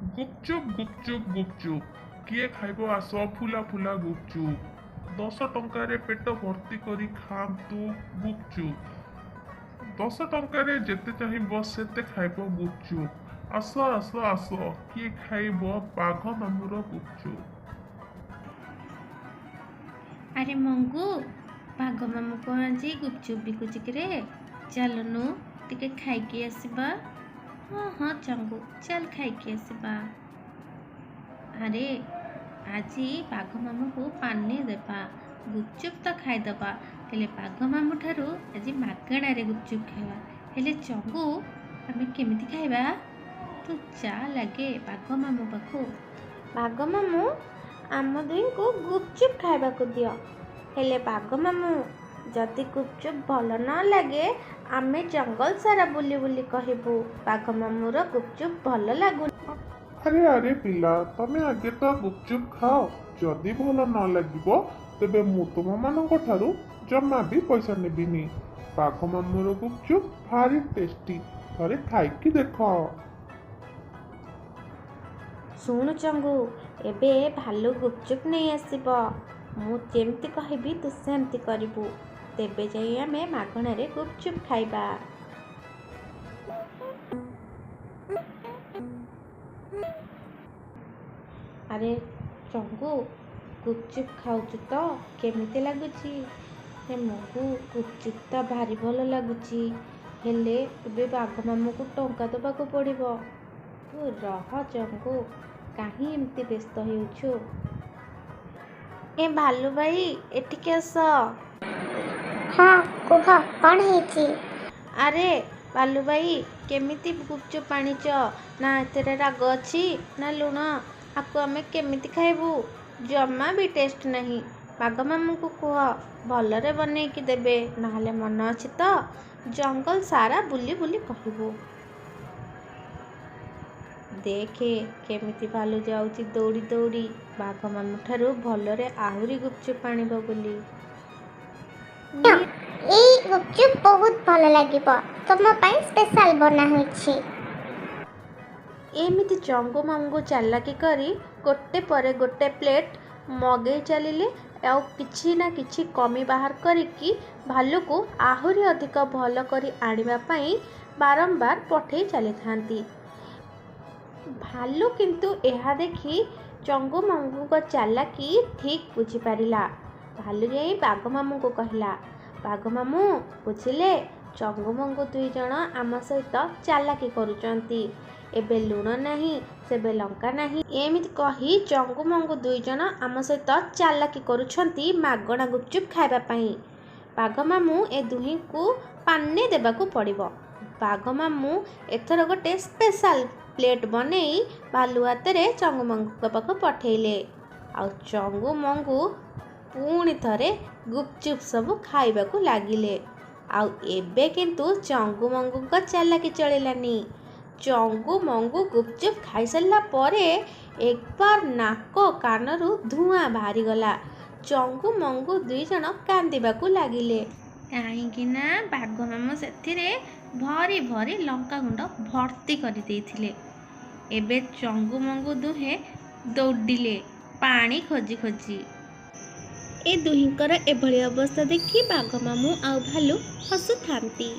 गुपचुप गुपचुप गुपचुप किए खाइब आस फुला फुला गुपचुप 10 टंकार पेट भर्ती करी खातु गुपचुप 10 टंकार जेते चाहिए सेते खाइब गुपचुप आस आस आस किए खाइब बाघ मामुर गुपचुप। अरे मंगू बाघ मामू कौन आज गुपचुप बिकुची रे चलनु टिके खाइकी आसबा। हाँ हाँ चंगू चल खाइकी आसबा। अरे आज बाघ मामू को पानी देबा गुपचुप तो खाईदबा हेले बाघ मामू ठारू आज मागणारे गुपचुप खाइबा। हेले चंगू आमे केमिति खाइबा तू जा लगे बाघ मामू पाखु। बाघ मामू आम दुई को गुपचुप खाइबा को दियो। हेले बाघ मामू जदि गुपचुप भल न लगे आमे जंगल सारा बुली बुली कहबू बाघ मामूर गुपचुप भल लागु। अरे अरे पिला तमे आगे तो गुपचुप खाओ जदि भल न लगिबो तेबे मु तुम मानक ठारू जमा भी पैसा नेबिनी। बाघ मामुर गुपचुप भारी टेस्टी थरे खाइकी देख। शुणु चंगू एबे भालू गुपचुप नहीं आसीबो मु जेमती कहबी तू सेमती करिबू तेबे जाई आमे मागणारे गुपचुप खाइबा। अरे चंगू गुपचुप खाऊचु तो केमिति लागुची हे मगु गुपचुप तो भारी भल लागुची हेले एबे बाघ मामू को टंका दबाको पड़िबो। तू रह चंगू काहे एमती व्यस्त हेउछु। ए भालू भाई एटिके आस। हाँ कुह कौन है? अरे भालू भाई केमिति गुपचुप आनिच ना एतेरे राग अछि ना लुण आकु आमे केमिति खाइबू जमा भी टेस्ट नहीं। बाघ मामू को कुह भलरे बनेइकी देबे नहले मन अछि तो जंगल सारा बुली बुली कहबू। देखे केमिति भालू जाउची दौड़ी दौड़ी बाघ मामू ठारू भलरे आहुरी गुपचुप आनिबो बोली। ए गुपचुप बहुत भल लागिबो तुम पई स्पेशल बना होइछि। एमिति चंगू मामू चालाकी करी गोटे परे गोटे प्लेट मगे चलिले आउ किछि ना किछि कमी बाहर करिकी भालू को आहुरी अधिक भल करी आनिबा पई बारंबार पठेई चली थांती। भालू किंतु एहा देखी चंगू मामू को चालाकी ठीक बुझी पारिला। भालू जाई बाघ मामू को कहला बाघ मामू बुझिले चंगू मामू दुई जण आम सहित चालाकी करूचंती एबे लुण नहीं सेबे लंका नहीं एमिति कही चंगू मामू दुई जण आम सहित चालाकी करूछंती मागणा गुपचुप खाइबा पई। बाघ मामू ए दुही को पानी देबाकू पड़िबो। बाघ मामू एथर गोटे स्पेशल प्लेट बनेई भालू हाତରେ चंगू मामू पाख पठेइले आउ चंगू मामू पुणी थरे गुपचुप सब खाइबाकू लागिले। आउ एबे किंतु चंगू मामू को चालाकी चलिलानी। चंगू मामू गुपचुप खाई सारला परे एक बार नाक कानरू धुआं बाहरी गला। चंगू मामू दुई जण कांदिबाकू लागिले काहींकि ना बाघ मामू सेथिरे भरी भरी लंका गुंड भर्ती करि देइथिले। एबे चंगू मामू दुहे दौड़िले पानी खोजी खोजी। ए दुहिंकर एभली अवस्था देखी बाघ मामू आउ भालू हसुथांती।